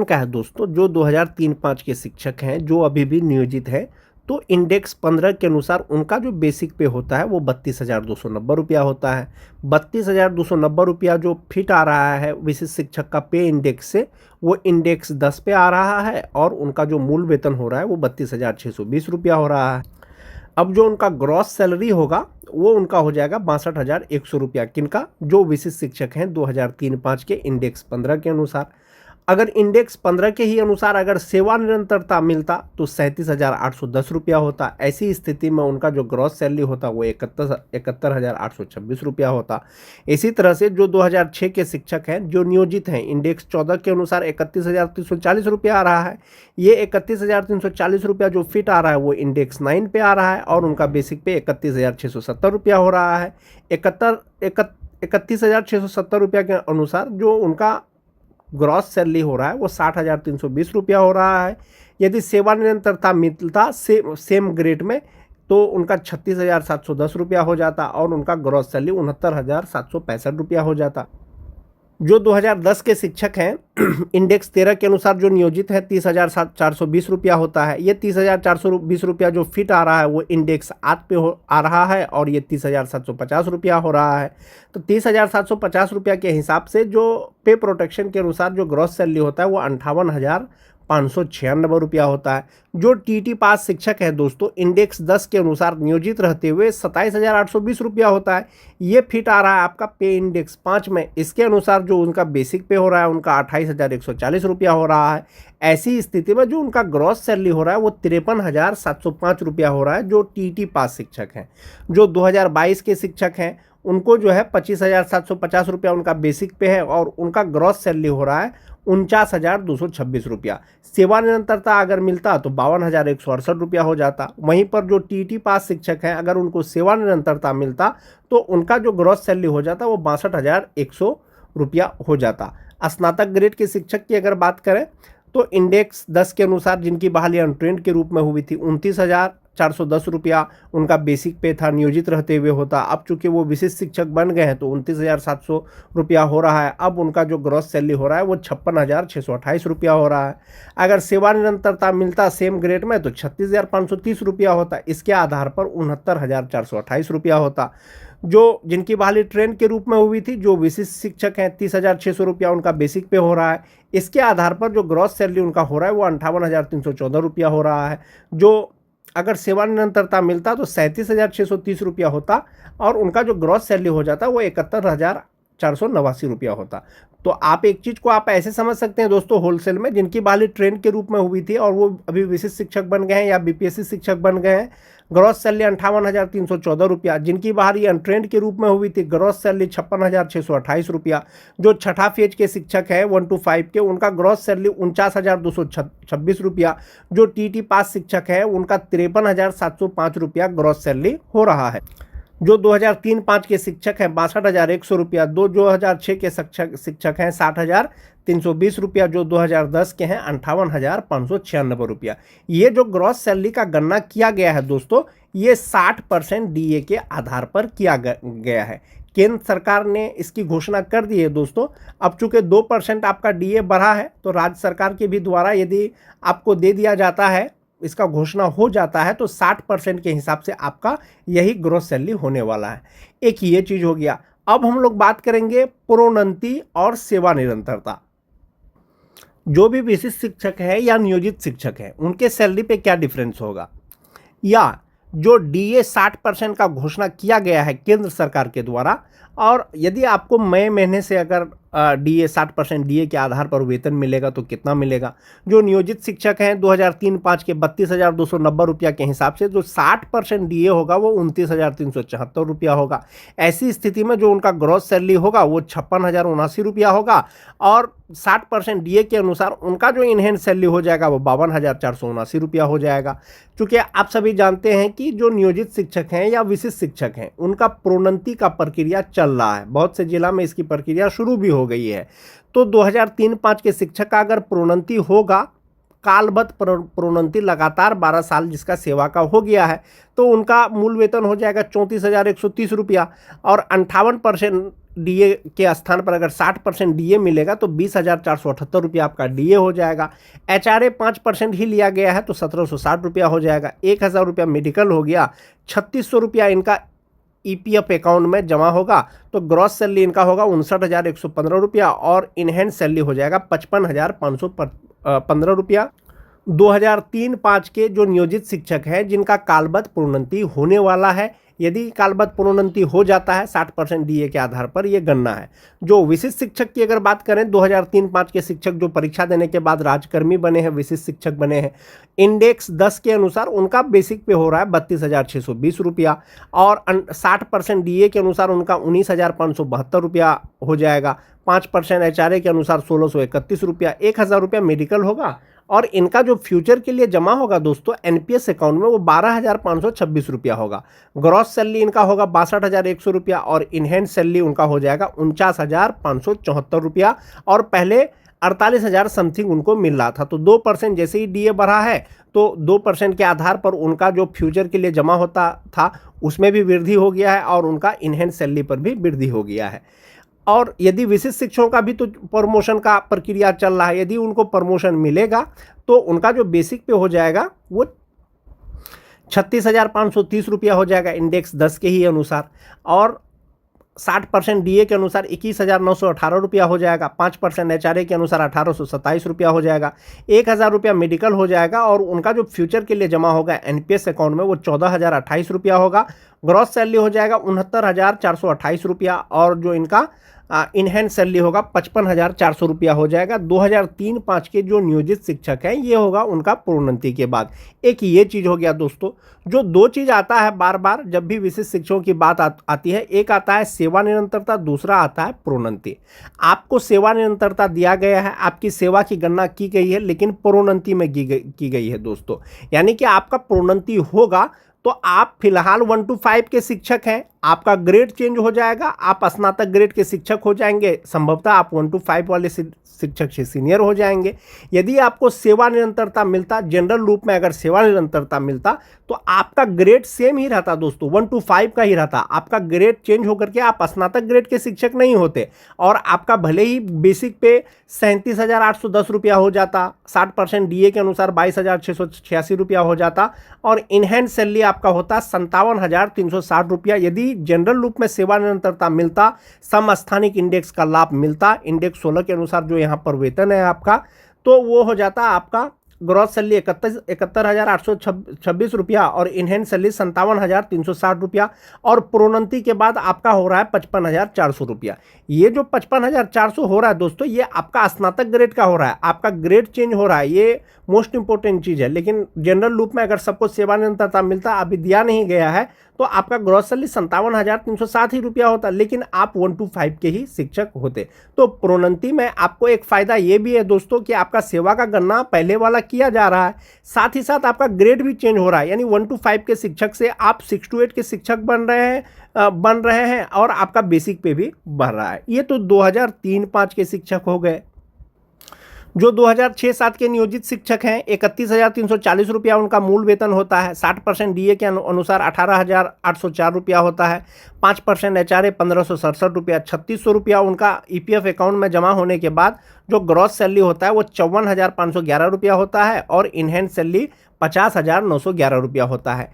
का है दोस्तों, जो 2003-5 के शिक्षक हैं जो अभी भी नियोजित हैं, तो इंडेक्स 15 के अनुसार उनका जो बेसिक पे होता है वो 32,290 रुपया होता है। 32,290 रुपया जो फिट आ रहा है विशिष्ट शिक्षक का पे इंडेक्स से, वो इंडेक्स 10 पे आ रहा है और उनका जो मूल वेतन हो रहा है वो 32,620 रुपया हो रहा है। अब जो उनका ग्रॉस सैलरी होगा वो उनका हो जाएगा 62,100 रुपया, किनका? जो विशिष्ट शिक्षक हैं 2003-5 के इंडेक्स 15 के अनुसार। अगर इंडेक्स 15 के ही अनुसार अगर सेवा निरंतरता मिलता तो 37,810 रुपया होता। ऐसी स्थिति में उनका जो ग्रॉस सैलरी होता वो 71,826 रुपया होता। इसी तरह से जो 2006 के शिक्षक हैं जो नियोजित हैं, इंडेक्स 14 के अनुसार 31,340 रुपया आ रहा है। ये 31,340 रुपया जो फिट आ रहा है वो इंडेक्स 9 पे आ रहा है और उनका बेसिक पे 31,670 रुपया हो रहा है। 31,670 रुपया के अनुसार जो उनका ग्रॉस सैलरी हो रहा है वो 60,320 रुपया हो रहा है। यदि सेवा निरंतरता मिलता सेम ग्रेड में तो उनका 36,710 रुपया हो जाता और उनका ग्रॉस सैलरी 69,765 रुपया हो जाता। जो 2010 के शिक्षक हैं इंडेक्स 13 के अनुसार जो नियोजित है 30,420 रुपया होता है। ये 30,420 रुपया जो फिट आ रहा है वो इंडेक्स 8 पे आ रहा है और ये 30,750 रुपया हो रहा है। तो 30,750 रुपया के हिसाब से जो पे प्रोटेक्शन के अनुसार जो ग्रॉस सैलरी होता है वो 58,596 रुपया होता है। जो टीटी पास शिक्षक है दोस्तों, इंडेक्स 10 के अनुसार नियोजित रहते हुए 27,820 रुपया होता है। ये फिट आ रहा है आपका पे इंडेक्स 5 में। इसके अनुसार जो उनका बेसिक पे हो रहा है उनका 28,140 रुपया हो रहा है। ऐसी स्थिति में जो उनका ग्रॉस सैलरी हो रहा है वो 53,705 रुपया हो रहा है जो टीटी पास शिक्षक हैं। जो 2022 के शिक्षक हैं उनको जो है 25,750 रुपया उनका बेसिक पे है और उनका ग्रॉस सैलरी हो रहा है 49,226 रुपया। सेवा निरंतरता अगर मिलता तो 52,168 रुपया हो जाता। वहीं पर जो टीटी पास शिक्षक हैं अगर उनको सेवा निरंतरता मिलता तो उनका जो ग्रॉस सैलरी हो जाता वो 62,100 रुपया हो जाता। स्नातक ग्रेड के शिक्षक की अगर बात करें तो इंडेक्स 10 के अनुसार जिनकी बहाली अनट्रेंड के रूप में हुई थी 29,410 रुपया उनका बेसिक पे था, नियोजित रहते हुए होता। अब चूंकि वो विशिष्ट शिक्षक बन गए हैं तो 29,700 रुपया हो रहा है। अब उनका जो ग्रॉस सैलरी हो रहा है वो 56,628 रुपया हो रहा है। अगर सेवा निरंतरता मिलता सेम ग्रेड में तो 36,530 रुपया होता। इसके आधार पर 69,428 रुपया होता। जो जिनकी बहाली ट्रेन के रूप में हुई थी, जो विशिष्ट शिक्षक हैं 30,600 रुपया उनका बेसिक पे हो रहा है। इसके आधार पर जो ग्रॉस सैलरी उनका हो रहा है वो 58,314 रुपया हो रहा है। जो अगर सेवा निरंतरता मिलता तो 37,630 रुपया होता और उनका जो ग्रॉस सैलरी हो जाता वो 71,489 रुपया होता। तो आप एक चीज़ को आप ऐसे समझ सकते हैं दोस्तों, होलसेल में जिनकी बहाली ट्रेन के रूप में हुई थी और वो अभी विशिष्ट शिक्षक बन गए हैं या बीपीएससी शिक्षक बन गए हैं, ग्रॉस सैलरी 58,314 रुपया। जिनकी बहाली अनट्रेंड के रूप में हुई थी, ग्रॉस सैलरी 56,628 रुपया। जो छठा फेज के शिक्षक है 1 to 5 के, उनका ग्रॉस सैलरी 49,226 रुपया। जो टीटी पास शिक्षक है उनका 53,705 रुपया ग्रॉस सैलरी हो रहा है। जो 2003-5 के शिक्षक हैं 62,100 रुपया। 2006 के शिक्षक हैं 60,320 रुपया। जो 2010 के हैं 58,596 रुपया। ये जो ग्रॉस सैलरी का गणना किया गया है दोस्तों, ये 60% डीए के आधार पर किया गया है। केंद्र सरकार ने इसकी घोषणा कर दी है दोस्तों। अब चूंकि 2% आपका डीए बढ़ा है तो राज्य सरकार के भी द्वारा यदि आपको दे दिया जाता है, इसका घोषणा हो जाता है तो 60% के हिसाब से आपका यही ग्रॉस सैलरी होने वाला है। एक ये चीज हो गया। अब हम लोग बात करेंगे प्रोन्नति और सेवा निरंतरता। जो भी विशिष्ट शिक्षक है या नियोजित शिक्षक है उनके सैलरी पे क्या डिफरेंस होगा, या जो डीए 60% का घोषणा किया गया है केंद्र सरकार के द्वारा, और यदि आपको मई महीने से अगर डीए 60% डीए के आधार पर वेतन मिलेगा तो कितना मिलेगा। जो नियोजित शिक्षक हैं 2003-5 के 32,290 रुपया के हिसाब से जो 60% डीए होगा वो 29,374 रुपया होगा। ऐसी स्थिति में जो उनका ग्रॉस सैलरी होगा वो 56,079 रुपया होगा और 60% डीए के अनुसार उनका जो इनहैंड सैलरी हो जाएगा वो 52,479 रुपया हो जाएगा। क्योंकि आप सभी जानते हैं कि जो नियोजित शिक्षक हैं या विशिष्ट शिक्षक हैं उनका प्रोन्नति का प्रक्रिया चल रहा है। बहुत से जिला में इसकी प्रक्रिया शुरू भी हो गई है। तो 2003-5 के शिक्षक का अगर प्रोन्नति होगा, कालबद्ध प्रोन्नति लगातार 12 साल जिसका सेवा का हो गया है, तो उनका मूल वेतन हो जाएगा 34,130 रुपया और 58% डीए के स्थान पर अगर 60% डीए मिलेगा तो 20,478 रुपया आपका डीए हो जाएगा। एचआरए 5% ही लिया गया है तो 1,760 रुपया हो जाएगा। 1,000 रुपया मेडिकल हो गया। 3,600 रुपया इनका ईपीएफ अकाउंट में जमा होगा तो ग्रॉस सैलरी इनका होगा 59,115 रुपया और इनहैंड सैलरी हो जाएगा 55,515 रुपया। 2003-5 के जो नियोजित शिक्षक हैं जिनका कालबद्ध प्रोन्नति होने वाला है, यदि कालबद्ध प्रोन्नति हो जाता है 60% डीए के आधार पर यह गणना है। जो विशिष्ट शिक्षक की अगर बात करें 2003-5 के शिक्षक जो परीक्षा देने के बाद राजकर्मी बने हैं, विशिष्ट शिक्षक बने हैं, इंडेक्स 10 के अनुसार उनका बेसिक पे हो रहा है 32,620 रुपया और 60% डीए के अनुसार उनका 19,572 रुपया हो जाएगा। 5% एचआरए के अनुसार 1,631 रुपया। 1,000 रुपया मेडिकल होगा और इनका जो फ्यूचर के लिए जमा होगा दोस्तों एनपीएस अकाउंट में वो 12,526 रुपया होगा। ग्रॉस सैलरी इनका होगा 62,100 रुपया और इनहैंड सैलरी उनका हो जाएगा 49,574 रुपया और पहले 48,000 समथिंग उनको मिल रहा था। तो 2% जैसे ही डीए बढ़ा है तो 2% के आधार पर उनका जो फ्यूचर के लिए जमा होता था उसमें भी वृद्धि हो गया है और उनका इनहैंड सैलरी पर भी वृद्धि हो गया है। और यदि विशिष्ट शिक्षकों का भी तो प्रमोशन का प्रक्रिया चल रहा है, यदि उनको प्रमोशन मिलेगा तो उनका जो बेसिक पे हो जाएगा वो 36,530 रुपया हो जाएगा इंडेक्स 10 के ही अनुसार और 60% डीए के अनुसार 21,918 रुपया हो जाएगा। 5% एचआरए के अनुसार 1,827 रुपया हो जाएगा। 1,000 रुपया मेडिकल हो जाएगा और उनका जो फ्यूचर के लिए जमा होगा एनपीएस अकाउंट में वो 14,028 रुपया होगा। ग्रॉस सैलरी हो जाएगा 69,428 रुपया और जो इनका इनहैंड सैलरी होगा 55,400 रुपया हो जाएगा। 2003-5 के जो नियोजित शिक्षक हैं ये होगा उनका प्रोन्नति के बाद। एक ये चीज़ हो गया दोस्तों। जो दो चीज़ आता है बार बार जब भी विशिष्ट शिक्षकों की बात आती है, एक आता है सेवा निरंतरता, दूसरा आता है प्रोन्नति। आपको सेवा निरंतरता दिया गया है, आपकी सेवा की गणना की गई है लेकिन प्रोन्नति में की गई है दोस्तों। यानी कि आपका प्रोन्नति होगा तो आप फिलहाल 1 to 5 के शिक्षक हैं, आपका ग्रेड चेंज हो जाएगा, आप स्नातक ग्रेड के शिक्षक हो जाएंगे, संभवतः आप 1 to 5 वाले शिक्षक से सीनियर हो जाएंगे। यदि आपको सेवा निरंतरता मिलता, जनरल रूप में अगर सेवा निरंतरता मिलता तो आपका ग्रेड सेम ही रहता दोस्तों, 1 to 5 का ही रहता। आपका ग्रेड चेंज होकर के आप स्नातक ग्रेड के शिक्षक नहीं होते और आपका भले ही बेसिक पे 37,810 रुपया हो जाता, 60% डीए के अनुसार 22,686 रुपया हो जाता और इनहैंड सैलरी आपका होता 57,360 रुपया। यदि जनरल रूप में सेवा निरंतरता मिलता, समस्थानिक इंडेक्स का लाभ मिलता, इंडेक्स 16 के अनुसार जो यहाँ पर वेतन है आपका, तो वो हो जाता आपका ग्रॉस सैलरी 71,826 रुपया और इनहैंड सैलरी 57,360 रुपया और प्रोन्नति के बाद आपका हो रहा है 55,400 रुपया। ये जो 55,400 हो रहा है दोस्तों ये आपका स्नातक ग्रेड का हो रहा है, आपका ग्रेड चेंज हो रहा है, ये मोस्ट इंपॉर्टेंट चीज़ है। लेकिन जनरल रूप में अगर सबको सेवा निरंतरता मिलता, अभी दिया नहीं गया है, तो आपका ग्रॉस सैलरी 57,360 ही रुपया होता, लेकिन आप 1 to 5 के ही शिक्षक होते। तो प्रोन्नति में आपको एक फ़ायदा ये भी है दोस्तों कि आपका सेवा का गणना पहले वाला किया जा रहा है, साथ ही साथ आपका ग्रेड भी चेंज हो रहा है। यानी 1 to 5 के शिक्षक से आप 6 to 8 के शिक्षक बन रहे हैं और आपका बेसिक पे भी बढ़ रहा है। ये तो 2003-5 के शिक्षक हो गए। जो 2006-7 के नियोजित शिक्षक हैं 31,340 रुपया उनका मूल वेतन होता है। 60% डीए के अनुसार 18,804 रुपया होता है। 5% एचआरए 1,567 रुपया। 3,600 रुपया उनका ईपीएफ अकाउंट में जमा होने के बाद जो ग्रॉस सैलरी होता है वो 54,511 रुपया होता है और इनहैंड सैलरी 50,911 रुपया होता है।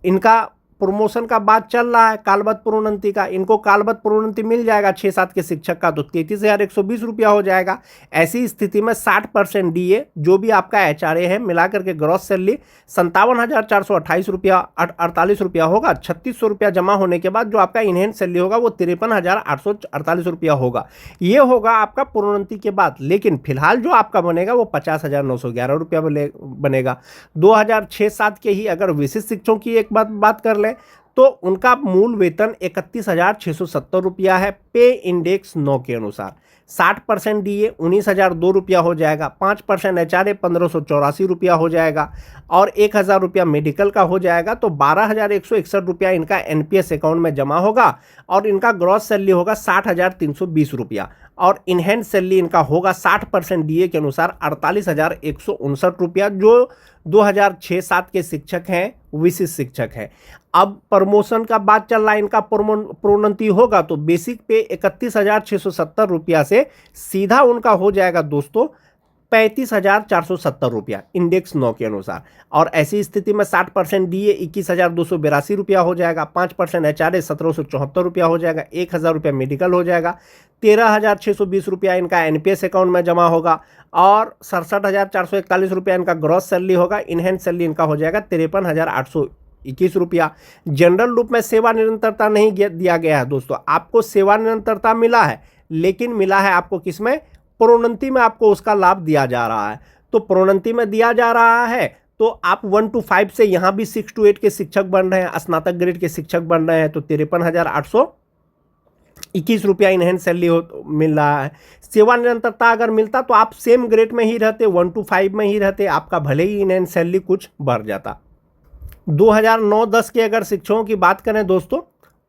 इनका प्रमोशन का बात चल रहा है, कालबद्ध प्रोन्नति का, इनको कालबद्ध प्रोन्नति मिल जाएगा 6-7 के शिक्षक का तो 33,120 रुपया हो जाएगा। ऐसी स्थिति में 60% डीए जो भी आपका एचआरए है मिलाकर के ग्रॉस सैलरी 57,428 रुपया 48 रुपया होगा। 3,600 रुपया जमा होने के बाद जो आपका इनहैंड सैलरी होगा वो 53,848 रुपया होगा। ये होगा आपका प्रोन्नति के बाद। लेकिन फिलहाल जो आपका बनेगा वो 50,911 रुपया बनेगा। 2006-7 के ही अगर विशिष्ट शिक्षकों की एक बात कर लें तो उनका मूल वेतन 31,670 रुपया है पे इंडेक्स 9 के अनुसार। 60% डीए 19,002 रुपया हो जाएगा। 5% एचआरए 1,584 रुपया हो जाएगा और 1,000 रुपया मेडिकल का हो जाएगा। तो 12,161 रुपया इनका एनपीएस अकाउंट में जमा होगा और इनका ग्रॉस सैलरी होगा 60,320 रुपया और इनहैंड सैलरी इनका होगा 60% डीए के अनुसार 48,159 रुपया। जो 2006-7 के शिक्षक हैं विशिष्ट शिक्षक हैं। अब प्रमोशन का बात चल रहा है, इनका प्रोन्नति होगा तो बेसिक पे 31,670 रुपया से सीधा उनका हो जाएगा दोस्तों 35,470 रुपया इंडेक्स 9 के अनुसार। और ऐसी स्थिति में 60% DA 21,282 रुपया हो जाएगा, 5% HRA 1,774 रुपया हो जाएगा, 1,000 रुपया मेडिकल हो जाएगा, 13,620 रुपया इनका NPS अकाउंट में जमा होगा और 67,441 रुपया इनका ग्रॉस सैलरी होगा। इनहेंस सैलरी इनका हो जाएगा 53,821 रुपया। जनरल रूप में सेवा निरंतरता नहीं दिया गया है दोस्तों, आपको सेवा निरंतरता मिला है, लेकिन मिला है आपको किसमें, प्रोन्नति में आपको उसका लाभ दिया जा रहा है। तो प्रोन्नति में दिया जा रहा है तो आप 1 to 5 से यहाँ भी 6 to 8 के शिक्षक बन रहे हैं, स्नातक ग्रेड के शिक्षक बन रहे हैं, तो 53,821 रुपया इनहेंस सैलरी मिल रहा है। सेवा निरंतरता अगर मिलता तो आप सेम ग्रेड में ही रहते, 1 to 5 में ही रहते, आपका भले ही इनहेंस सैलरी कुछ बढ़ जाता। 2009-10 के अगर शिक्षकों की बात करें दोस्तों,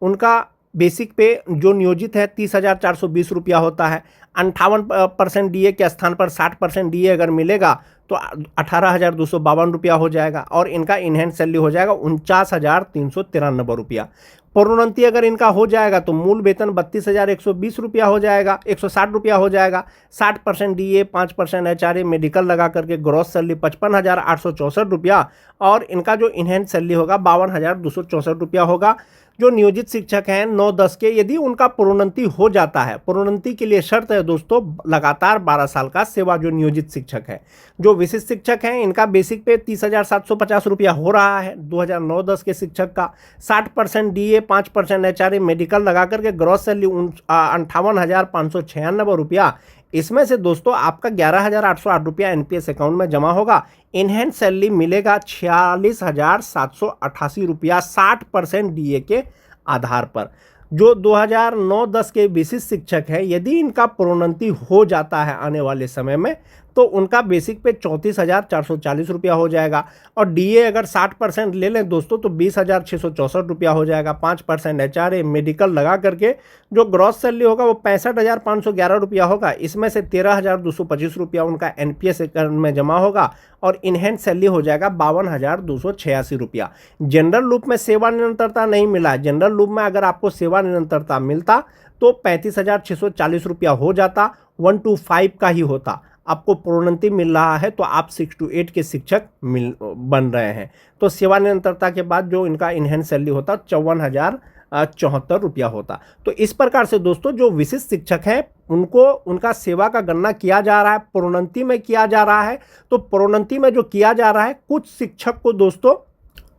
उनका बेसिक पे जो नियोजित है 30,420 रुपया होता है। 58% DA के स्थान पर 60% DA अगर मिलेगा तो 18,252 रुपया हो जाएगा और इनका इनहेंस सैलरी हो जाएगा 49,393 रुपया। प्रोन्नति अगर इनका हो जाएगा तो मूल वेतन 32,120 रुपया हो जाएगा, 160 रुपया हो जाएगा। 60% DA, 5% HRA मेडिकल लगा करके ग्रॉस सैलरी 55,864 रुपया और इनका जो इनहेंस सैलरी होगा 52,264 रुपया होगा। जो नियोजित शिक्षक हैं 9-10 के, यदि उनका प्रोन्नति हो जाता है, प्रोन्नति के लिए शर्त है दोस्तों लगातार 12 साल का सेवा जो नियोजित शिक्षक है। जो विशिष्ट शिक्षक हैं इनका बेसिक पे 30,750 रुपया हो रहा है 2009-10 के शिक्षक का। 60% DA, 5% HRA मेडिकल लगा करके ग्रॉस सैलरी 58,596 रुपया। इसमें से दोस्तों आपका 11,808 रुपया NPS अकाउंट में जमा होगा। इनहेंस सैलरी मिलेगा 46,788 रुपया 60% DA के आधार पर। जो 2009-10 के विशिष्ट शिक्षक हैं, यदि इनका प्रोन्नति हो जाता है आने वाले समय में तो उनका बेसिक पे 34,440 रुपया हो जाएगा और DA अगर 60% ले लें दोस्तों तो 20,664 रुपया हो जाएगा। 5% HRA मेडिकल लगा करके जो ग्रॉस सैलरी होगा वो 65,511 रुपया होगा। इसमें से 13,225 रुपया उनका NPS अकाउंट में जमा होगा और इनहेंस सैलरी हो जाएगा 52,286 रुपया। जनरल रूप में सेवा निरंतरता नहीं मिला है। जनरल रूप में अगर आपको सेवा निरंतरता मिलता तो 35,640 रुपया हो जाता, 1 to 5 का ही होता। आपको प्रोन्नति मिल रहा है तो आप 6 to 8 के शिक्षक बन रहे हैं, तो सेवा निरंतरता के बाद जो इनका इनहेंस सैलरी होता 54,074 रुपया होता। तो इस प्रकार से दोस्तों जो विशिष्ट शिक्षक हैं उनको उनका सेवा का गणना किया जा रहा है, प्रोन्नति में किया जा रहा है। तो प्रोन्नति में जो किया जा रहा है, कुछ शिक्षक को दोस्तों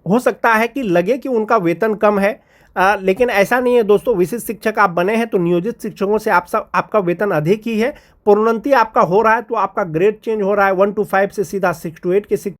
हो सकता है कि लगे कि उनका वेतन कम है, लेकिन ऐसा नहीं है दोस्तों। विशिष्ट शिक्षक आप बने हैं तो नियोजित शिक्षकों से आपका वेतन अधिक ही है। प्रोन्नति आपका हो रहा है तो आपका ग्रेड चेंज हो रहा है, 1 to 5 से सीधा 6 to 8 के